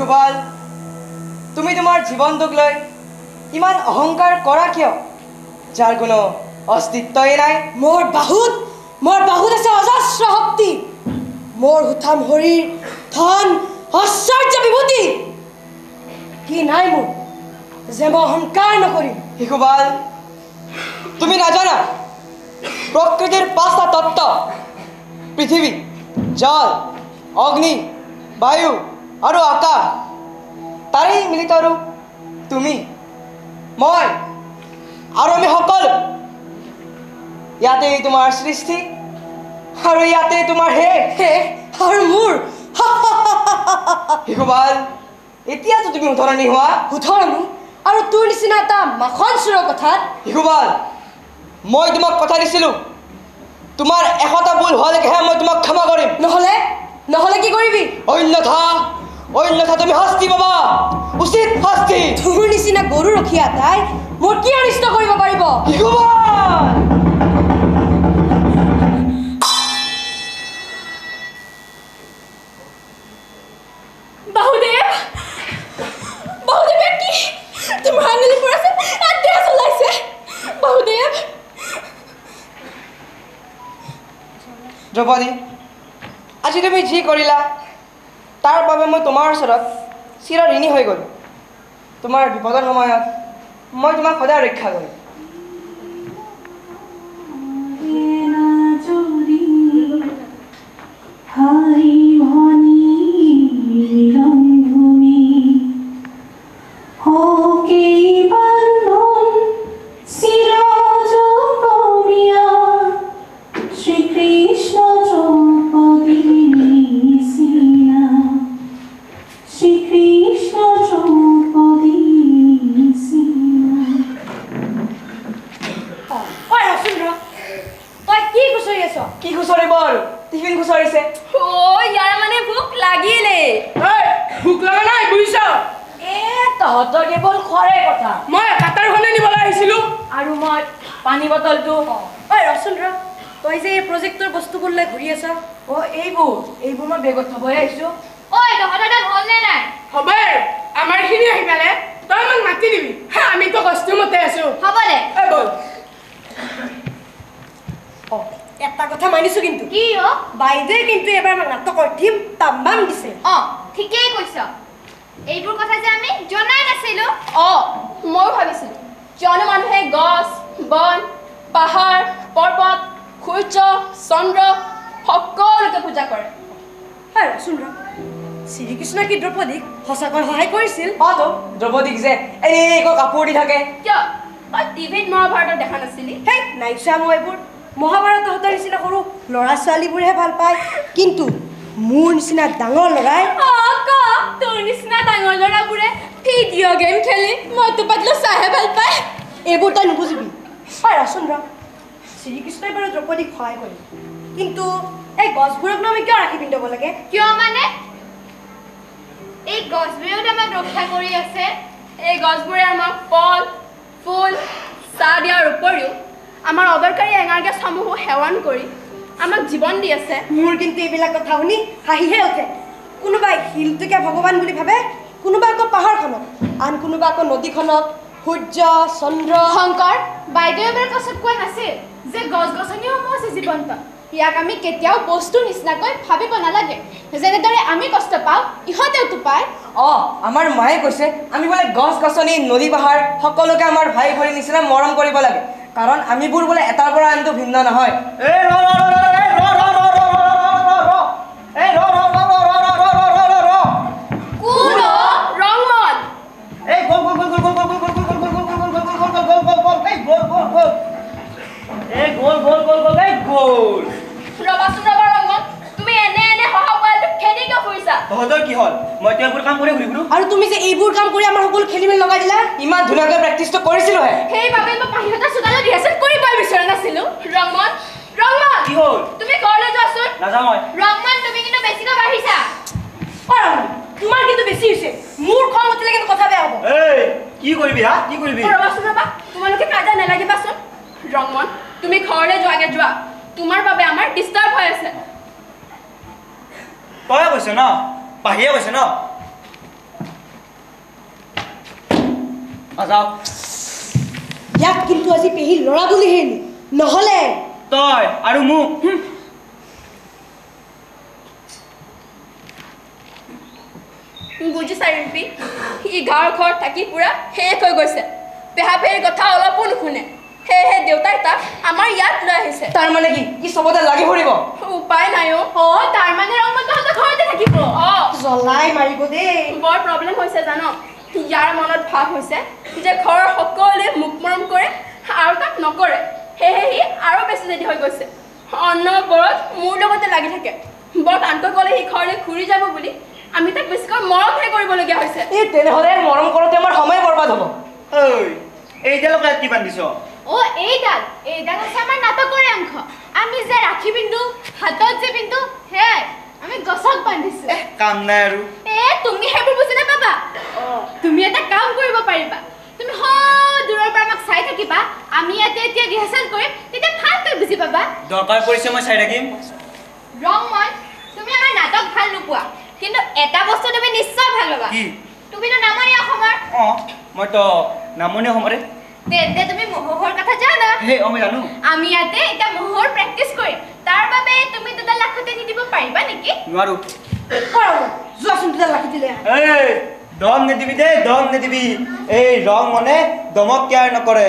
শিশুপাল, তুমি তোমাৰ জীৱনটোক লৈ ইমান অহংকাৰ কৰা কিয়, যাৰ কোনো অস্তিত্বই নাই? মোৰ বাহুত আছে অজস্ৰ শক্তি, মোৰ সুঠাম শৰীৰ, ধন, ঐশ্বৰ্য, বিভূতি। কি নাই মোৰ যে মই অহংকাৰ নকৰিম? শিশুপাল, তুমি নাজানা প্ৰকৃতিৰ 5টা তত্ত্ব: পৃথিৱী, জল, অগ্নি, বায়ু আৰু আকাশ। তাৰেই মিলিত ৰূপ তুমি, মই আৰু আমি সকলো। ইয়াতেই তোমাৰ সৃষ্টি আৰু ইয়াতেই তোমাৰ শেষ আৰু মোৰ। শিশুপাল, এতিয়াতো তুমি উদ্ধৰণি হোৱা। উদ্ধৰণি? আৰু তোৰ নিচিনা এটা মাখন চোৰৰ কথাত? শিশুপাল, মই তোমাক কথা দিছিলোঁ, তোমাৰ 100টা ভুল হোৱালৈকেহে মই তোমাক ক্ষমা কৰিম। নহ'লে কি কৰিবি? অন্যথা তুমি শাস্তি পাবা, উচিত শাস্তি। তোৰ নিচিনা গৰু ৰখীয়া এটাই মোৰ কি অনিষ্ট কৰিব পাৰিব? শিশুপাল! বাহুদেৱে কি তোমাৰ আঙুলি পৰাছে আত্মা চলাইছে? বাহুদেৱ! দ্ৰৌপদী, আজি তুমি যি কৰিলা তাৰ বাবে মই তোমাৰ ওচৰত চিৰ ঋণী হৈ গ'লো। তোমাৰ বিপদৰ সময়ত মই তোমাক সদায় ৰক্ষা কৰিম। কি খুচৰিব আৰু? টিফিন খুচৰিছে। ইয়াৰ মানে ভোক লাগিলে। ভোক লগা নাই বুজিছ? তহঁতৰ কেৱল খোৱাৰে কথা। মই কাটাৰখনে নিবলৈ আহিছিলোঁ। আৰু মই পানী বটলটো। ৰচোন ৰ, তই যে এই প্ৰজেক্টৰ বস্তুবোৰ লৈ ঘূৰি আছ। এইবোৰ মই বেগত থবহে আহিছোঁ। তহঁতৰ তাত হ'লনে নাই? হ'ব আৰু আমাৰ খিনি আহি পালে তই আমাক মাতি দিবি। আমিতো কষ্টিউমতে আছো। হ'ব দে। বল। এটা কথা মানিছো কিন্তু। কি বাইদেৱে কিন্তু এবাৰ আমাক নাটকৰ থিম তাম্বাম দিছে। ঠিকেই কৈছ। এইবোৰ কথা যে আমি জনাই নাছিলো। ময়ো ভাবিছিলো, কিয়নো মানুহে গছ, বন, পাহাৰ, পৰ্বত, সূৰ্য, চন্দ্ৰ সকলোকে পূজা কৰে। ৰচোন ৰ, শ্ৰীকৃষ্ণ কি দ্ৰৌপদীক সঁচাকৈ সহায় কৰিছিল? দ্ৰৌপদীক যে এনেকৈ কাপোৰ দি থাকে। কিয়? তই টিভিত মহাভাৰতত দেখা নাছিলি? নাই চোৱা মই এইবোৰ। মহাভাৰত তহঁতৰ নিচিনা সৰু ল'ৰা ছোৱালীবোৰেহে ভাল পায়, কিন্তু মোৰ নিচিনা ডাঙৰ ল'ৰাই। তোৰ নিচিনা ডাঙৰ ল'ৰাবোৰে ভিডিঅ' গেম খেলি মইতো পাতলো চাহে ভাল পায়। এইবোৰ তই নুবুজিবি। ৰচোন ৰ, শ্ৰীকৃষ্ণই বাৰু দ্ৰৌপদীক সহায় কৰিল, কিন্তু এই গছবোৰকনো আমি কিয় ৰাখি পিন্ধাব লাগে? কিয় মানে? এই গছবোৰেও আমাক ৰক্ষা কৰি আছে। এই গছবোৰে আমাক ফল, ফুল, চাহ দিয়াৰ উপৰিও আমাৰ অদৰকাৰী এঙাৰ গেছসমূহো সেৱন কৰি আমাক জীৱন দি আছে। মোৰ কিন্তু এইবিলাক কথা শুনি হাঁহিহে উঠে। কোনোবাই শিলটোকে ভগৱান বুলি ভাবে, কোনোবা আকৌ পাহাৰখনক, আন কোনোবা আকৌ নদীখনক, সূৰ্য, চন্দ্ৰ। শংকৰ, বাইদেৱে এবাৰ পাছত কোৱা নাছিল যে গছ গছনিসমূহ আছে জীৱন্ত? ইয়াক আমি কেতিয়াও বস্তু নিচিনাকৈ ভাবিব নালাগে। যেনেদৰে আমি কষ্ট পাওঁ ইহঁতেওতো পায়। আমাৰ মায়ে কৈছে আমি বোলে গছ গছনি, নদী পাহাৰ সকলোকে আমাৰ ভাই ভৰি নিচিনা মৰম কৰিব লাগে, কাৰণ আমিবোৰ বোলে এটাৰ পৰা আনটো ভিন্ন নহয়। আৰু তুমি যে এইবোৰ কাম কৰি আমাৰ সকলো খেলি মেলি লগাই দিলা। ইমান ধুনীয়াকৈ প্ৰেক্টিচটো কৰিছিলোহে। সেইবাবে মই পাহিহঁতৰ চোতালত ৰিহাৰ্চেল কৰিবই বিচৰা নাছিলো। ৰংমন, কি হ'ল? তুমি ঘৰলৈ যোৱাচোন। নাযাওঁ মই। ৰংমন, তুমি কিন্তু বেছিকৈ বাঢ়িছা। তোমাৰ কিন্তু বেছি হৈছে। মোৰ খং উঠিলে কিন্তু কথা বেয়া হ'ব। কি কৰিবি? কি কৰিবি? ৰবা, তোমালোকে কাজিয়া নালাগিবাচোন। ৰংমন, তুমি ঘৰলৈ যোৱাগে যোৱা। তোমাৰ বাবে আমাৰ ডিষ্টাৰ্ব হৈ আছে। তই কৈছ ন, পাহিয়ে কৈছে ন? যাও ইয়াক কিন্তু আজি পেহী ল'ৰা বুলি হেৰি নহ'লে তই আৰু মোক বুজিছা ৰিম্পী ই গাঁৱৰ ঘৰত থাকি পুৰা শেষ হৈ গৈছে পেহা পেহীৰ কথা অলপো নুশুনে সেয়েহে দেউতাই তাক আমাৰ ইয়াত লৈ আহিছে তাৰ মানে কি ই চবতে লাগি ফুৰিব উপায় নাই তাৰ মানে ৰংমনহঁতৰ ঘৰতে থাকিব জ্বলাই মাৰিব দেই বৰ প্ৰব্লেম হৈছে জানো ইয়াৰ মনত ভাৱ হৈছে যে ঘৰৰ সকলোৱে মোক মৰম কৰে আৰু তাক নকৰে সেয়েহে সি আৰু বেছি জেদি হৈ গৈছে অন্নবৰত মোৰ লগতে লাগি থাকে বৰ টানকৈ ক'লে সি ঘৰলৈ ঘূৰি যাব বুলি আমি তাক বেছিকৈ মৰমহে কৰিবলগীয়া হৈছে এই তেনেহ'লে মৰম কৰোঁতে আমাৰ সময় বৰবাদ হ'ব ঐ এইডালকে কি বান্ধিছ এইডাল হৈছে আমাৰ নাটকৰে অংশ আমি যে ৰাখি পিন্ধো হাতত যে পিন্ধো সেয়াই আমি গছক বান্ধিছো কাম নাই আৰু তুমি সেইবোৰ বুজি নাপাবা তুমি এটা কাম কৰিব পাৰিবা তুমি দূৰৰ পৰা আমাক চাই থাকিবা আমি ইয়াতে এতিয়া ৰিহাৰ্চেল কৰিম তেতিয়া ভালকৈ বুজি পাবা দৰকাৰ পৰিছে মই চাই থাকিম ৰংমন তুমি আমাৰ নাটক ভাল নোপোৱা কিন্তু এটা বস্তু তুমি নিশ্চয় ভাল পাবা কি তুমিতো নামনি অসমৰ মইতো নামনি অসমৰে তেন্তে তুমি মহোহৰ কথা জানা মই জানো আমি ইয়াতে এটা মহোহৰ প্ৰেক্টিচ কৰিম তাৰ বাবে তুমি 2 লাখতে নিদিব পাৰিবা নেকি নোৱাৰো যোৱাচোন 2 লাখ দিলে দম নিদিবি দেই দম নিদিবি এই ৰং মনে দমক কেয়াৰ নকৰে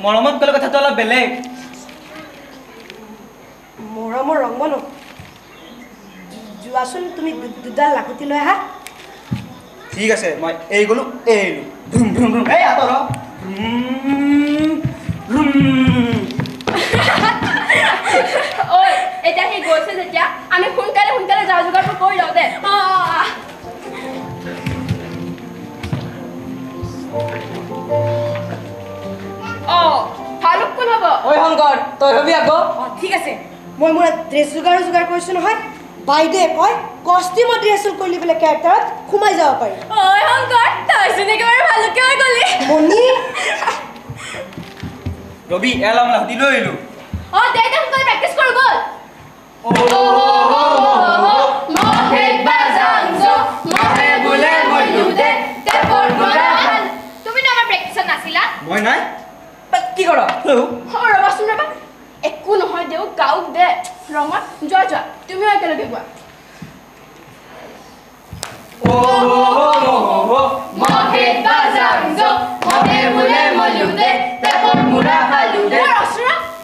মৰমত গ'লে কথাটো অলপ বেলেগ মৰমৰ ৰংমনো যোৱাচোন তুমি 2 লাখতি লৈ আহা ঠিক আছে মই এই গ'লো এইলো ভ্ৰুম ভ্ৰুম ভ্ৰুম এই আতৰ এতিয়া সি গৈছে যেতিয়া আমি সোনকালে যা যোগাৰবোৰ কৰি লওঁ দে ভালুক কোন হ'ব ঐ শংকৰ তই হবি আকৌ ঠিক আছে মই মোৰ ড্ৰেছ যোগাৰ কৰিছোঁ নহয় বাইদেৱে কয় কষ্টিউমত ৰিহাৰ্চেল কৰি পেলাই কেৰেক্টাৰত সোমাই যাব পাৰি শংকৰ তইচোন একেবাৰে ভালুকে হৈ গ'লি মণি ৰবি এলাম লাহুতি লৈ আহিলো দে সোনকালে প্ৰেক্টিচ কৰো গ'ল তুমিতো আমাৰ প্ৰেক্টিচত নাছিলা মই নাই কি কৰ ৰবাচোন ৰবা একো নহয় দেও গাওক দে ৰঙত যোৱা তুমিও একেলগে গোৱা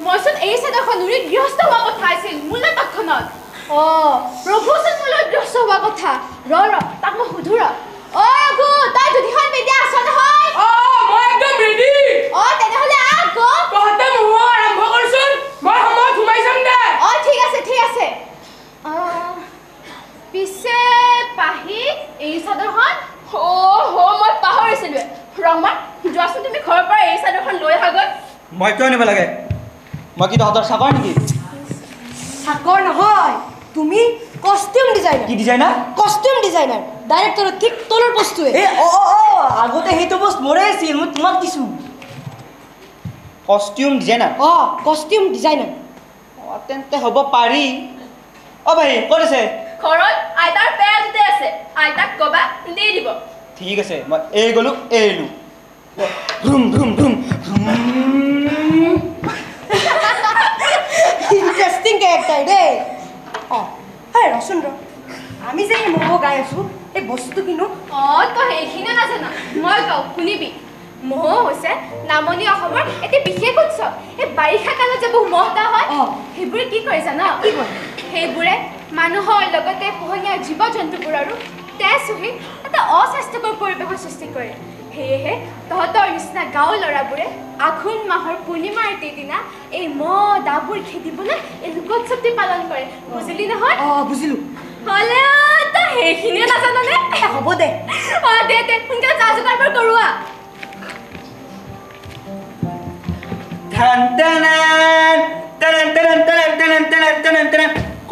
মইচোন এই চাদৰখন উৰি গৃহস্থ হোৱা কথা আছিল মূল নাটকখনত ৰঘুচোন মূলত গৃহস্থ হোৱা কথা ৰ তাক মই সুধো ৰঘু তই দুদিখন বিদ্যা আছ নহয় মই একদম ৰেডি তেনেহ'লে আকৌ তহঁতে মহোহো আৰম্ভ কৰচোন মই সময়ত সোমাই যাম দে ঠিক আছে পিছে পাহি এই চাদৰখন মই পাহৰিছিলোৱে ৰংমা যোৱাচোন তুমি ঘৰৰ পৰা এই চাদৰখন লৈ আহাগৈ মই কিয় নিব লাগে মই কি তহঁতৰ চাকৰ নেকি চাকৰ নহয় তুমি কষ্টিউম ডিজাইনাৰ কি ডিজাইনাৰ কষ্টিউম ডিজাইনাৰ ডাইৰেক্টৰৰ ঠিক তলৰ বস্তুৱে আগতে সেইটো বস্তু মোৰে আছিল মই তোমাক দিছোঁ কষ্টিউম ডিজাইনাৰ কষ্টিউম ডিজাইনাৰ তেন্তে হ'ব পাৰি ভাই ক'ত আছে ঘৰত আইতাৰ পেয়াজতে আছে আইতাক কবা দি দিব ঠিক আছে মই এই গ'লো এইলো ভ্ৰুম ভ্ৰুম ভ্ৰুম ইণ্টাৰেষ্টিং কেৰেক্টাৰ দেই ৰচোন আমি যে এই মহো গাই আছোঁ এই বস্তুটো কিনো তই সেইখিনিও নাজানা মই কওঁ শুনিবি মহো হৈছে নামনি অসমৰ এটি বিশেষ উৎসৱ এই বাৰিষা কালত যে বহু মহতা হয় সেইবোৰে কি কৰে জানা কি কৰে সেইবোৰে মানুহৰ লগতে পোহনীয়া জীৱ জন্তুবোৰৰো তেজ চুহি এটা অস্বাস্থ্যকৰ পৰিৱেশৰ সৃষ্টি কৰে সেয়েহে তহঁতৰ নিচিনা গাঁৱৰ ল'ৰাবোৰে আঘোণ মাহৰ পূৰ্ণিমা ৰাতিৰ দিনা এই মহ দাবোৰ খেদিবলৈ এই লোকোৎসৱটি পালন কৰে বুজিলি নহয় বুজিলোঁ হ'লে তই সেইখিনিও নাজানানে হ'ব দে দে সোনকালে যা যোগাৰবোৰ কৰোৱা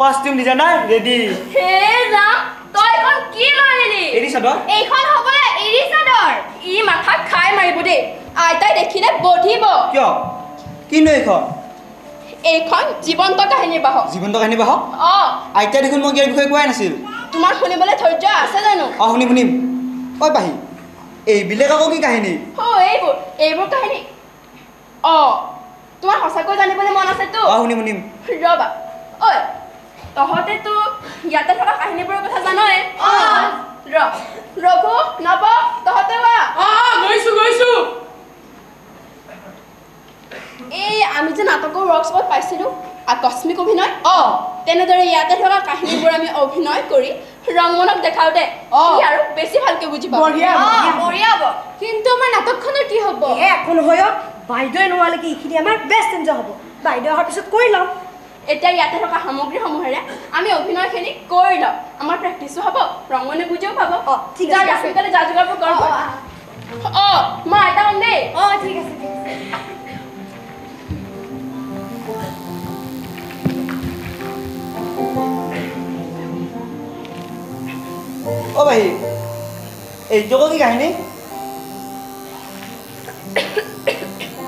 কষ্টিউম ডিজাইনাৰ ৰেডি হে ৰাম তই এখন কি লৈ আহিলি এৰি চাদৰ এইখন হ'বলে এৰি চাদৰ ই মাথাত খাই মাৰিব দেই আইতাই দেখিলে বধিব কিয় কিনো এইখন জীৱন্ত কাহিনী বাহক জীৱন্ত কাহিনী বাহক আইতাই দেখোন মই ইয়াৰ বিষয়ে কোৱাই নাছিল তোমাৰ শুনিবলৈ ধৈৰ্য আছে জানো শুনিম পাহি এইবিলাক আকৌ কি কাহিনী এইবোৰ কাহিনী তোমাৰ সঁচাকৈ জানিবলৈ মন আছেতো শুনিম ৰবা ঐ তহঁতেতো ইয়াতে থকা কাহিনীবোৰৰ কথা জানই ৰঘু নব তহঁতে গৈছো এই আমি যে নাটকৰ ৱৰ্কশ্বপত পাইছিলো আকস্মিক অভিনয় তেনেদৰে ইয়াতে থকা কাহিনীবোৰ আমি অভিনয় কৰি ৰংমনক দেখাওঁতে আৰু বেছি ভালকৈ বুজি পাব বঢ়িয়া হ'ব কিন্তু আমাৰ নাটকখনৰ কি হ'ব একো নহয় বাইদেৱে নোৱালৈকে এইখিনি আমাৰ বেষ্ট এনজয় হ'ব বাইদেউ অহাৰ পিছত কৰি ল'ম এতিয়া ইয়াতে থকা সামগ্ৰীসমূহেৰে আমি অভিনয়খিনি কৰি লওঁ আমাৰ প্ৰেক্টিছো হ'ব ৰংমনে বুজিও পাব ঠিক আছে সোনকালে যা যোগাৰবোৰ কৰোঁ মই আইতা হ'ম দেই ঠিক আছে ভাই এইটো আকৌ কি কাহিনী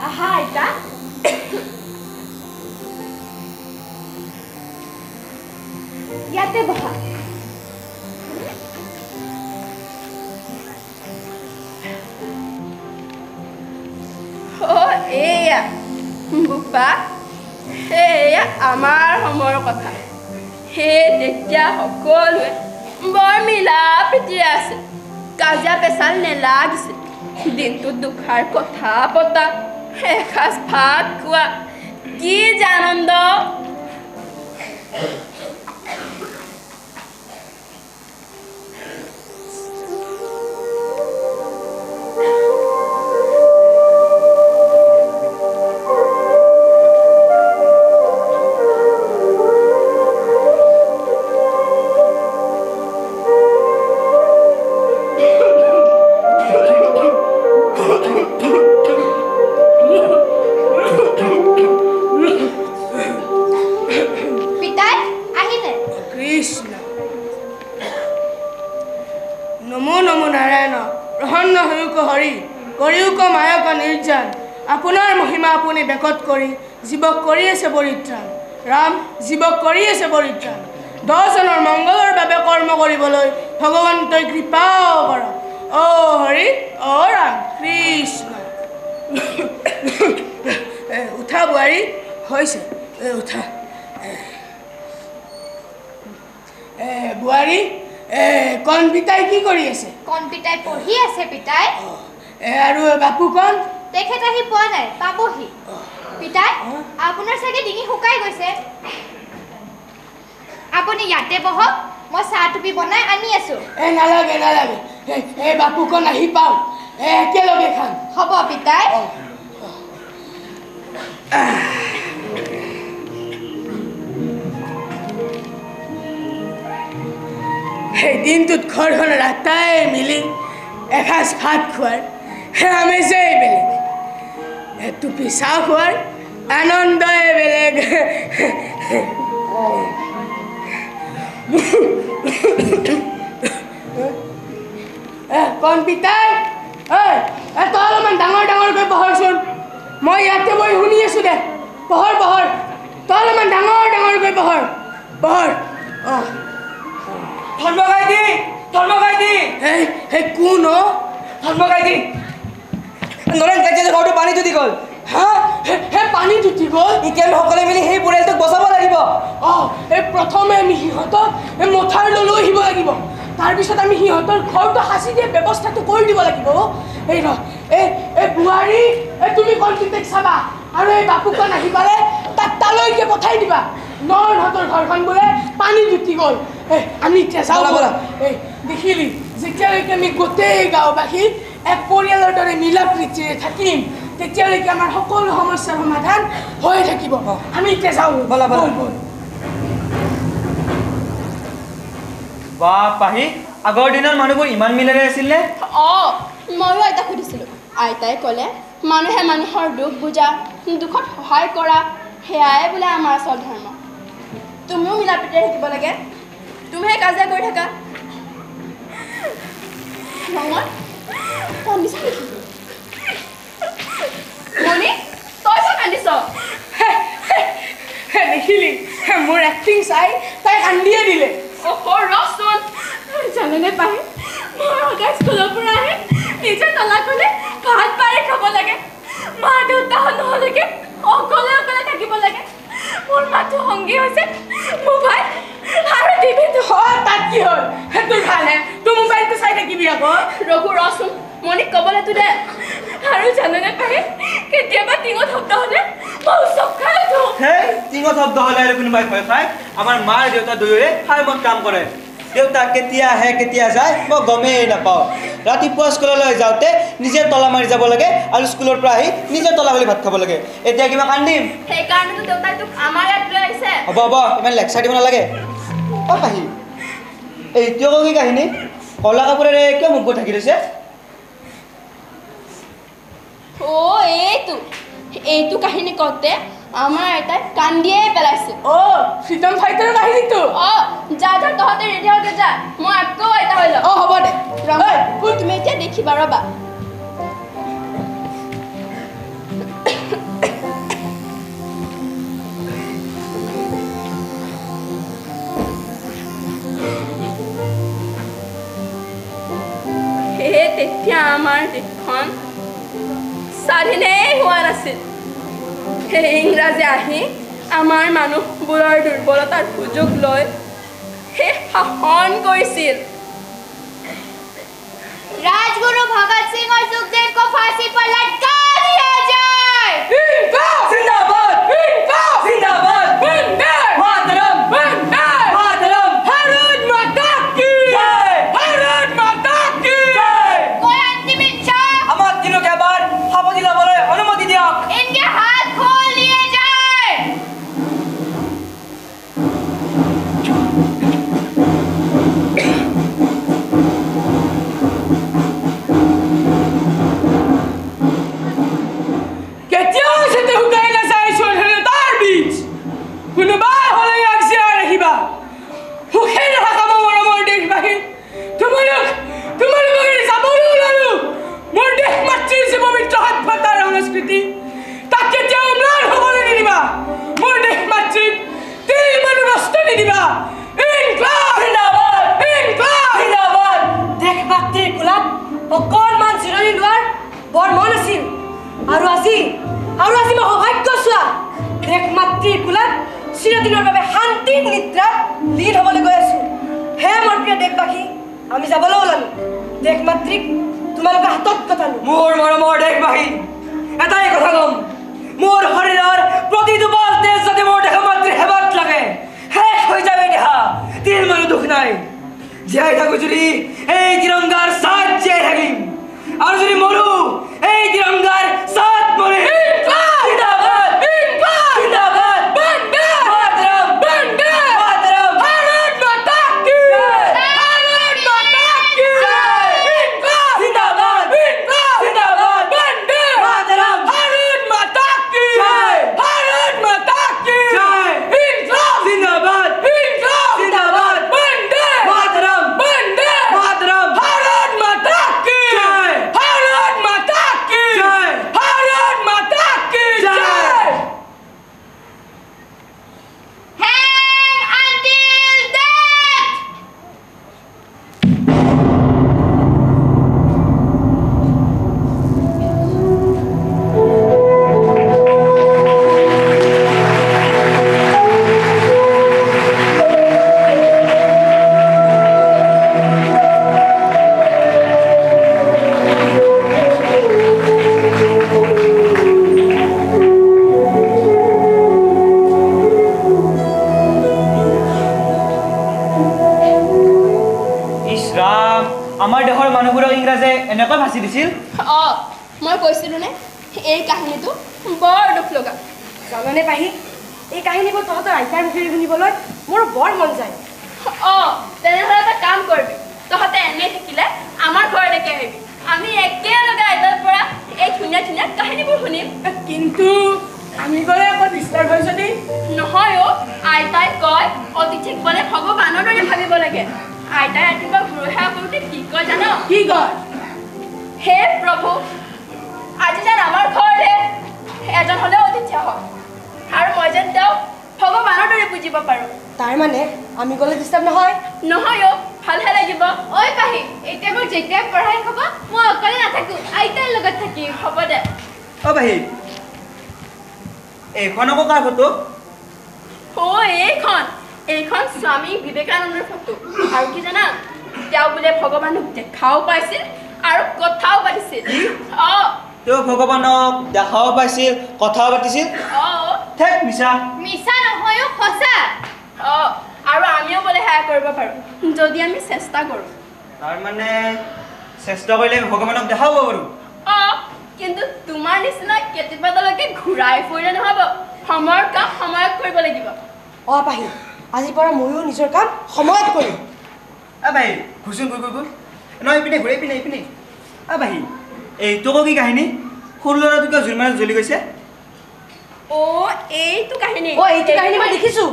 আহা আইতা ইয়াতে বহা এয়া বোপা এয়া আমাৰ সময়ৰ কথা সেই তেতিয়া সকলোৱে বৰ মিলা প্ৰীতি আছে কাজিয়া পেচাল নেলাগিছিল দিনটোত দুখাৰ কথা পতা এসাঁজ ভাত খোৱা কি যে আনন্দ আপোনাৰ মহিমা আপুনি বেকত কৰি জীৱক কৰি আছে পৰিত্ৰাণ ৰাম জীৱক কৰি আছে পৰিত্ৰাণ 10 জনৰ মংগলৰ বাবে কৰ্ম কৰিবলৈ ভগৱন্তই কৃপা কৰক হৰি ৰাম কৃষ্ণ উঠা বোৱাৰী হৈছে উঠা বোৱাৰী কণ পিতাই কি কৰি আছে কণ পিতাই পঢ়ি আছে পিতাই আৰু বাপু কণ তেখেত আহি পোৱা নাই পাবহি পিতাই আপোনাৰ চাগে ডিঙি শুকাই গৈছে আপুনি ইয়াতে বহক মই চাহ টুপি বনাই আনি আছো নালাগে বাপু কণ আহি পাও একেলগে খাম হ'ব পিতাই সেই দিনটোত ঘৰখন ৰাতাই মিলি এসাঁজ ভাত খোৱাৰ আমেজেই বেলেগ টুপি চাহ খোৱাৰ আনন্দই বেলেগ কণ পিতাই তই অলপমান ডাঙৰকৈ বহৰচোন মই ইয়াতে বহি শুনি আছো দে বহৰ তই অলপমান ডাঙৰকৈ বহৰ ধৰ্মকাইদি কোন ধৰ্মকাইদি নৰেন কাজিয়া ঘৰটো পানী উঠি গ'ল পানীত উঠি গ'ল এতিয়া আমি সকলোৱে মিলি সেই পৰিয়ালটোক বচাব লাগিব প্ৰথমে আমি সিহঁতক মথাৰ লৈ আহিব লাগিব তাৰপিছত আমি সিহঁতৰ ঘৰটো সাঁচি দিয়া ব্যৱস্থাটো কৰি দিব লাগিব বোৱাৰী তুমি কণ্টিটেক চাবা আৰু এই বাপুকণ আহি পালে তাক তালৈকে পঠাই দিবা নৰহঁতৰ ঘৰখন বোলে পানীত উঠি গ'ল আমি এতিয়া যাওঁ দেখিলি যেতিয়ালৈকে আমি গোটেই গাঁওবাসী এক পৰিয়ালৰ দৰে মিলা প্ৰীতিৰে থাকিম তেতিয়ালৈকে আমাৰ সকলো সমস্যাৰ সমাধান হৈ থাকিব আমি এতিয়া যাওঁ ব'ল পাহি আগৰ দিনৰ মানুহবোৰ ইমান মিলেৰে আছিল নে ময়ো আইতাক সুধিছিলোঁ আইতাই ক'লে মানুহে মানুহৰ দুখ বুজা দুখত সহায় কৰা সেয়াই বোলে আমাৰ আচল ধৰ্ম তুমিও মিলা প্ৰীতিৰে থাকিব লাগে তুমিহে কাজিয়া কৰি থাকা মণি তই কিয় কান্দিছ দেখিলি মোৰ এক্টিং চাই তাই কান্দিয়ে দিলে ৰচোন জানেনে পাহি মই সদায় স্কুলৰ পৰা আহি নিজে তলা গ'লে ভাত পাৰি খাব লাগে মা দেউতা নহ'লেকে অকলে অকলে থাকিব লাগে মোৰ মাথো সংগী হৈছে মোবাইল আৰু টিভিটো তাত কি হ'ল সেইটো ভালহে তোৰ মোবাইলটো চাই থাকিবি আকৌ ৰঘু ৰচোন মনিক ক'বলৈ তো দে আৰু জানেনে পাহি কেতিয়াবা টিঙত শব্দ হ'লে মই চব খাই উঠো সেই টিঙত শব্দ হ'লে আৰু কোনোবাই ভয় খায় আমাৰ মাৰ দেউতা দুয়োৰে ফাৰ্মত কাম কৰে দেউতা কেতিয়া আহে কেতিয়া যায় মই গমেই নাপাওঁ ৰাতিপুৱা স্কুললৈ যাওঁতে নিজে তলা মাৰি যাব লাগে আৰু স্কুলৰ পৰা আহি নিজে তলা বুলি ভাত খাব লাগে এতিয়া কিবা কান্দিম সেইকাৰণেতো দেউতাই তোক আমাৰ ইয়াত লৈ আহিছে হ'ব হ'ব ইমান লেকচাৰ দিব নালাগে অ' পাহি এইটো কি কাহিনী কলা কাপোৰেৰে কিয় মুখ ঢাকি লৈছে অ' এইটো কাহিনী কওঁতে আমাৰ আইতাই কান্দিয়ে পেলাইছিল ফ্ৰীডম ফাইটাৰৰ কাহিনীটো যা তহঁতে ৰেডি হৈ যা মই আকৌ আইতা হৈ ল'ম হ'ব দে তুমি এতিয়া দেখিবা ৰ'বা তেতিয়া আমাৰ দেশখন স্বাধীনেই হোৱা নাছিল সেই ইংৰাজে আহি আমাৰ মানুহবোৰৰ দুৰ্বলতাৰ সুযোগ লৈ সেই শাসন কৰিছিল राजगुरु भगत सिंह और सुखदेव को फांसी पर लटका दिया जाए जिंदाबाद जिंदाबाद मातरम मातरम भारत माता की जय भारत माता की जय कोई अंतिम इच्छा আমাক দিনক এবাৰ সাৱধি ল'বলৈ অনুমতি দিয়ক इनके हाथ खोल लिए जाए কেতিয়াও যাতে শুকাই নাযায় স্বাধীনতাৰ বীজ কোনোবাই হ'লে ইয়াক জীয়াই ৰাখিবা সুখে নাথাকাব মৰমৰ দেশবাসী তোমালোকক যাবলৈ ওলালো মোৰ দেশ মাতৃৰ যে পবিত্ৰ সভ্যতাৰ সংস্কৃতি তাক কেতিয়াও ম্লান হ'বলৈ নিদিবা মোৰ দেশ মাতৃক তিল মানুহ নষ্ট নিদিবা ইনকলাব জিন্দাবাদ ইনকলাব জিন্দাবাদ দেশ মাতৃৰ কোলাত অকণমান জিৰণি লোৱাৰ বৰ মন আছিল আৰু আজি মই সৌভাগ্য চোৱা দেশ মাতৃৰ কোলাত চিৰদিনৰ বাবে শান্তিৰ নিদ্ৰাত লীন হ'বলৈ গৈ আছো হে মোৰ প্ৰিয় দেশবাসী আমি যাবলৈ ওলালো দেশ মাতৃক তোমালোকে হাতত গতালো মোৰ মৰমৰ দেশবাসী এটাই কথা ক'ম মোৰ শৰীৰৰ প্ৰতিটো বল তেজ যাতে মোৰ দেশ মাতৃৰ সেৱাত লাগে শেষ হৈ যাব দেহা তিল মানুহ দুখ নাই জীয়াই থাকো যদি এই তিৰংগাৰ ছাত জীয়াই থাকিম আৰু যদি মৰো এই তিৰংগাৰ ছাত মৰিম জিন্দাবাদ জিন্দাবাদ মাতৰম মাতৰম भारत माता की भारत माता की जिंदाबाद जिंदाबाद मातरम भारत माता की भारत माता की इनकलाब जिंदाबाद जिंदाबाद मातरम मातरम भारत माता की भारत माता की भारत माता की जय hang until death ইছ ৰাম আমাৰ দেশৰ মানুহবোৰক ইংৰাজে এনেকৈ ভাচি দিছিল মই কৈছিলোঁ নে এই কাহিনীটো বৰ দুখ লগা জাননে পাহি এই কাহিনীবোৰ তহঁতৰ আইতাৰ মুখেৰে শুনিবলৈ মোৰ বৰ মন যায় তেনেহ'লে এটা কাম কৰিবি তহঁতে এনেই থাকিলে আমাৰ ঘৰলৈকে আহিবি আমি একেলগে আইতাৰ পৰা এই ধুনীয়া ধুনীয়া কাহিনীবোৰ শুনিম কিন্তু আমি গ'লে আকৌ ডিষ্টাৰ্ব হয় যদি নহয় আইতাই কয় অতিথিক গ'লে ভগৱানৰ দৰে ভাবিব লাগে আইতাই ৰাতিপুৱা ঘূৰহা কৰোঁতে কি কয় জান কি কয় হে প্ৰভু আজি যেন আমাৰ ঘৰতে এজন হ'লেও অতিথি হয় আৰু মই যেন তেওঁক ভগৱানৰ দৰে বুজিব পাৰোঁ তাৰ মানে আমি গ'লে ডিষ্টাৰ্ব নহয় নহয় ভালহে লাগিব ঐ পাহি এতিয়া মোৰ যেতিয়া পঢ়াই হ'ব মই অকলে নাথাকো আইতাৰ লগত থাকিম হ'ব দে অ বাহি এইখনকো কাৰ ফটো এইখন স্বামী বিবেকানন্দৰ ফটো আৰু কি জানা তেওঁ বোলে ভগৱানক দেখাও পাইছিল আৰু কথাও পাতিছিল তেওঁ ভগৱানক দেখাও পাইছিল কথাও পাতিছিল ঠেক মিছা মিছা নহয়ও সঁচা আৰু আমিও বোলে সেয়া কৰিব পাৰোঁ যদি আমি চেষ্টা কৰোঁ তাৰমানে চেষ্টা কৰিলে ভগৱানক দেখাব পাৰোঁ কিন্তু তোমাৰ নিচিনা কেতিয়াবালৈকে ঘূৰাই ফুৰিলে নহ'ব সময়ৰ কাম সময়ত কৰিব লাগিব পাহি আজিৰ পৰা ময়ো নিজৰ কাম সময়ত কৰিম বাহি ঘূচোন ঘূৰ নহয় ইপিনে ঘূৰে ইপিনে বাহি এইটো কি কাহিনী সৰু ল'ৰাটো কিয় জুলমানত জ্বলি গৈছে এইটো কাহিনী এইটো কাহিনী মই দেখিছো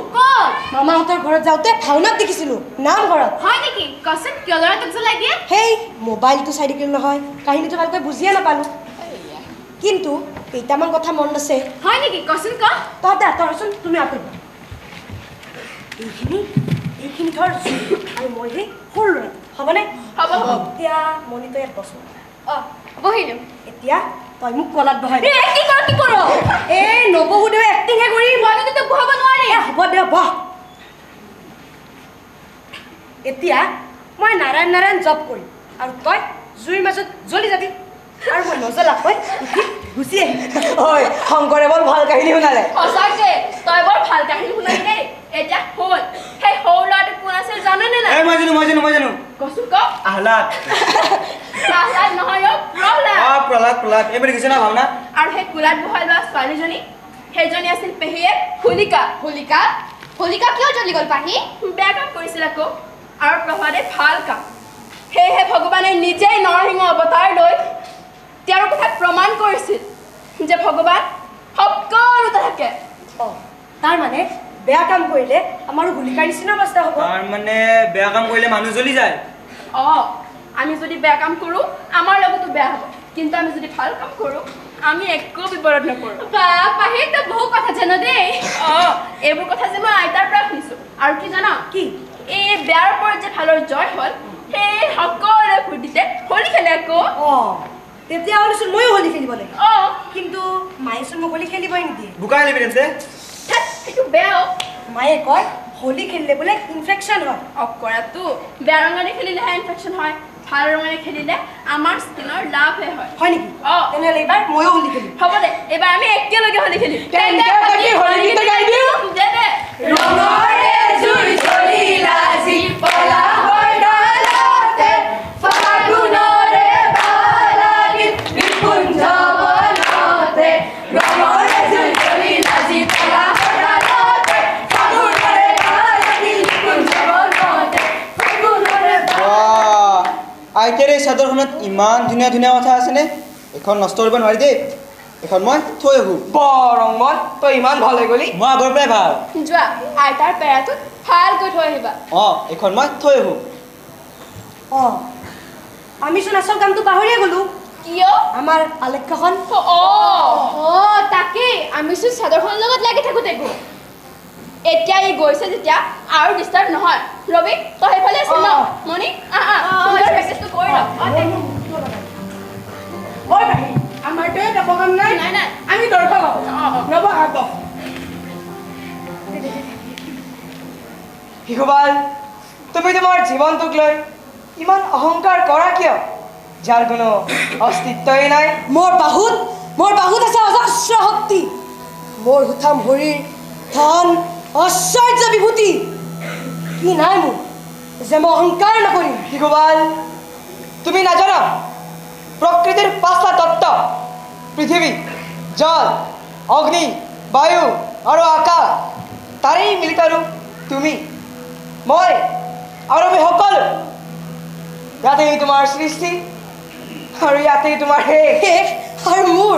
মামাহঁতৰ ঘৰত যাওঁতে ভাওনাত দেখিছিলো নামঘৰত হয় নেকি কচোন কিয় ল'ৰাটোক জ্বলাই দিয়ে সেই মোবাইলটো চাই থাকিল নহয় কাহিনীটো ভালকৈ বুজিয়ে নাপালো কিন্তু কেইটামান কথা মনত আছে হয় নেকি কচোন ক তহঁতচোন তুমি আঁতৰি এইখিনি ধৰ আৰু মই সেই সৰু ল'ৰা হ'বনে হ'ব এতিয়া মণিটো ইয়াত বচোন বহিলো এতিয়া তই মোক কলাত বহাই কি কৰ এই নবহো দেৱে এক্টিংহে কৰি মই কিন্তু বহাব নোৱাৰি হ'ব দে বহ এতিয়া মই নাৰায়ণ জপ কৰিম আৰু তই জুইৰ মাজত জ্বলি যাবি আৰু মই নজ্বলাকৈ গুচি আহিম শংকৰে বৰ ভাল কাহিনী শুনালে সঁচাকে তই বৰ ভাল কাহিনী শুনালি দেই এতিয়া শুন সেই সৰু ল'ৰাটো কোন আছিল জাননে নাই মই জানো কচোন ক আহ্লাদ নহয় প্ৰহ্লাদ এইবাৰ দেখিছে না ভাওনা আৰু সেই কোলাত বহাই লোৱা ছোৱালীজনী সেইজনী আছিল পেহীয়েক হোলিকা কিয় জ্বলি গ'ল পাহি বেয়া কাম কৰিছিল আকৌ আৰু প্ৰহ্লাদে ভাল কাম সেয়েহে ভগৱানে নিজেই নৰসিংহ অৱতাৰ লৈ তেওঁৰ কথা প্ৰমাণ কৰিছিল যে ভগৱান সকলোতে থাকে তাৰমানে বেয়া কাম কৰিলে আমাৰো হোলিকাৰ নিচিনা অৱস্থা হ'ব তাৰমানে বেয়া কাম কৰিলে মানুহ জ্বলি যায় আমি যদি বেয়া কাম কৰোঁ আমাৰ লগতো বেয়া হ'ব কিন্তু আমি যদি ভাল কাম কৰোঁ আমি একো বিপদত নপৰোঁ পাহি তই বহু কথা জানো দেই এইবোৰ কথা যে মই আইতাৰ পৰা শুনিছোঁ আৰু কি জানা কি এই বেয়াৰ ওপৰত যে ভালৰ জয় হ'ল সেই সকলোৰে ফূৰ্তিতে হোলী খেলে আকৌ তেতিয়াহ'লেচোন ময়ো হোলী খেলিব লাগে কিন্তু মায়েচোন মোক হোলী খেলিবই নিদিয়ে বোকা খেলিবি তেন্তে সেইটো বেয়া মায়ে কয় হোলী খেলিলে বোলে ইনফেকশ্যন হয় কৰাটো বেয়া ৰঙেৰে খেলিলেহে ইনফেকশ্যন হয় ভাল ৰঙেৰে খেলিলে আমাৰ স্কিনৰ লাভহে হয় নেকি তেনেহ'লে এইবাৰ ময়ো হোলী খেলিম হ'ব দে এইবাৰ আমি একেলগে হোলী খেলিম আইতাৰ এই চাদৰখনত ইমান ধুনীয়া ধুনীয়া কথা আছেনে এখন নষ্ট কৰিব নোৱাৰি দেই এখন মই থৈ আহোঁ ৰংমন তই ইমান ভাল হৈ গ'লি মই আগৰ পৰাই ভাল যোৱা আইতাৰ পেৰাটোত ভালকৈ থৈ আহিবা এইখন মই থৈ আহোঁ আমিচোন আচল কামটো পাহৰিয়ে গ'লো কিয় আমাৰ আলেখ্যখন তাকেই আমিচোন চাদৰখনৰ লগত লাগি থাকোঁ দেখোঁ এতিয়া ই গৈছে যেতিয়া আৰু ডিষ্টাৰ্ব নহয় ৰবি তই সেইফালে আছিল ন মণি পেকেজটো কৰি ৰ আমাৰ তোৱে যাব কাম নাই আমি দৰকাৰ ৰ'ব আগত শিশুপাল তুমি তোমাৰ জীৱনটোক লৈ ইমান অহংকাৰ কৰা কিয় যাৰ কোনো অস্তিত্বই নাই মোৰ বাহুত আছে অজস্ৰ শক্তি মোৰ হুথাম ভৰিৰ ধন ঐশ্বৰ্য বিভূতি কি নাই মোৰ যে মই অহংকাৰ নকৰিম শিশুপাল তুমি নাজানা প্ৰকৃতিৰ 5টা তত্ত্ব পৃথিৱী জল অগ্নি বায়ু আৰু আকাশ তাৰেই মিলিত ৰূপ তুমি মই আৰু আমি সকলো ইয়াতেই তোমাৰ সৃষ্টি আৰু ইয়াতেই তোমাৰ শেষ আৰু মোৰ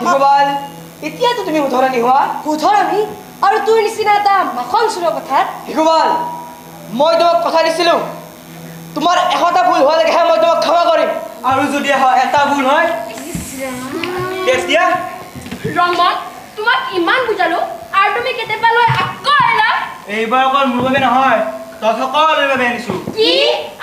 শিশুপাল এতিয়াতো তুমি উদ্ধৰণি হোৱা উদ্ধৰণি আৰু তোৰ নিচিনা এটা মাখন চুৰৰ কথাত শিশুপাল মই তোমাক কথা দিছিলোঁ তোমাৰ 100টা ভুল হোৱালৈকেহে মই তোমাক ক্ষমা কৰিম আৰু যদি এটা ভুল হয় ৰমন তোমাক ইমান বুজালো আৰু তুমি কেতিয়াবা লৈ আকৌ আহিলা এইবাৰ অকল মোৰ বাবে নহয় তই সকলোৰে বাবে আনিছো কি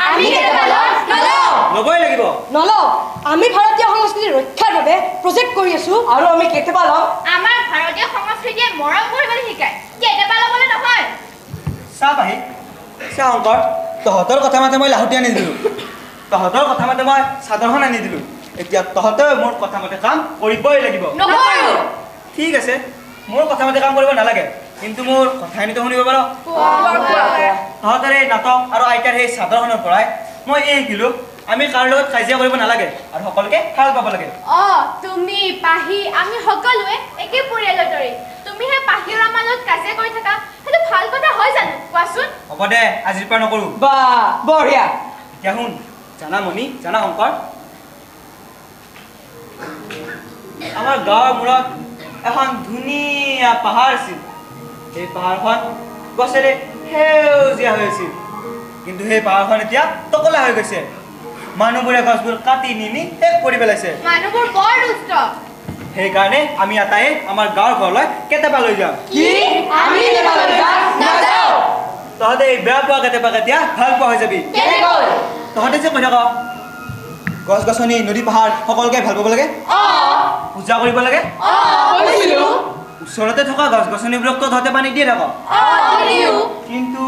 আমি কেটেপালন নলওঁ ল'বই লাগিব নলওঁ আমি ভাৰতীয় সংস্কৃতিৰ ৰক্ষাৰ বাবে প্ৰজেক্ট কৰি আছো আৰু আমি কেতিয়াবা ল'ম আমাৰ ভাৰতীয় সংস্কৃতিয়ে মৰম কৰিবলৈ শিকায় কেতিয়াবা ল'বলৈ নহয় চা পাহি চা শংকৰ তহঁতৰ কথা মতে মই লাহুটি আনি দিলোঁ তহঁতৰ কথা মতে মই চাদৰখন আনি দিলোঁ এতিয়া তহঁতে মোৰ কথা মতে কাম কৰিবই লাগিব নকৰোঁ ঠিক আছে মোৰ কথা মতে কাম কৰিব নালাগে কিন্তু মোৰ কথাখিনিতো শুনিব পাৰ তহঁতৰ এই নাটক আৰু আইতাৰ সেই চাদৰখনৰ পৰাই মই এই শিকিলোঁ আমি কাৰো লগত কাজিয়া কৰিব নালাগে আৰু সকলোকে ভাল পাব লাগে তুমি পাহি আমি সকলোৱে একে পৰিয়ালৰ দৰে তুমি হে পাহিৰ আমাৰ লগত কাজিয়া কৰি থাকা সেইটো ভাল কথা হয় জানো কোৱাচোন হ'ব দে আজিৰ পৰা নকৰোঁ বা বঢ়িয়া এতিয়া শুন জানা মণি জানা শংকৰ আমাৰ গাঁৱৰ মূৰত এখন ধুনীয়া পাহাৰ আছিল সেই পাহাৰখন গছেৰে সেউজীয়া হৈ আছিল কিন্তু সেই পাহাৰখন এতিয়া টকলা হৈ গৈছে মানুহবোৰে গছবোৰ কাটি নিনি শেষ কৰি পেলাইছে মানুহবোৰ বৰ দুষ্ট সেইকাৰণে আমি আটাইয়ে আমাৰ গাঁৱৰ ঘৰলৈ কেতিয়াবা লৈ যাওঁ কি আমি কেতিয়াবা নাযাওঁ তহঁতে এই বেয়া পোৱা কেতিয়াবা কেতিয়া ভাল পোৱা হৈ যাবি কেনেকৈ তহঁতে যে কৈ থাক গছ গছনি নদী পাহাৰ সকলোকে ভাল পাব লাগে পূজা কৰিব লাগে ওচৰতে থকা গছ গছনিবোৰকতো তহঁতে পানী দিয়ে থাক কিন্তু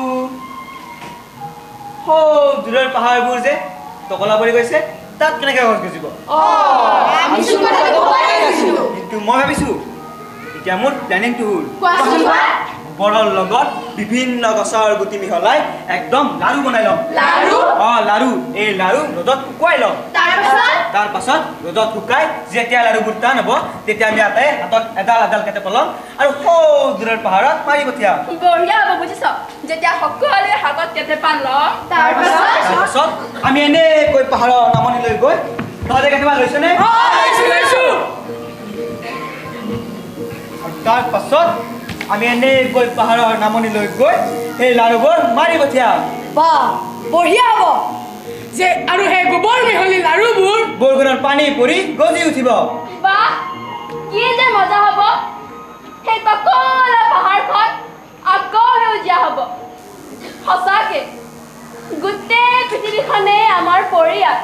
দূৰৰ পাহাৰবোৰ যে টকলা পৰি গৈছে তাত কেনেকৈ গছ গজিব কিন্তু মই ভাবিছোঁ এতিয়া মোৰ প্লেনিংটো হ'ল গোবৰৰ লগত বিভিন্ন গছৰ গুটি মিহলাই একদম লাড়ু বনাই ল'ম লাড়ু এই লাড়ু ৰ'দত শুকুৱাই ল'ম তাৰ পাছত ৰ'দত শুকাই যেতিয়া লাড়ুবোৰ টান হ'ব তেতিয়া আমি আটাই হাতত এডাল এডাল কেটেপা ল'ম আৰু দূৰৰ পাহাৰত মাৰি পঠিয়াম বঢ়িয়া হ'ব বুজিছ যেতিয়া সকলোৱে হাতত কেটেপান ল'ম তাৰপাছত আমি এনেকৈ পাহাৰৰ নামনিলৈ গৈ তহঁতে কেটেপা লৈছনে তাৰ পাছত আমি এনেকৈ পাহাৰৰ নামনিলৈ গৈ সেই লাড়ুবোৰ মাৰি পঠিয়াম বা বঢ়িয়া হ'ব যে আৰু সেই গোবৰ মিহলি লাড়ুবোৰ বৰষুণৰ পানী পৰি গজি উঠিব বাহ কি যে মজা হ'ব সেই টকলা পাহাৰখন আকৌ সেউজীয়া হ'ব সঁচাকে গোটেই পৃথিৱীখনেই আমাৰ পৰিয়াল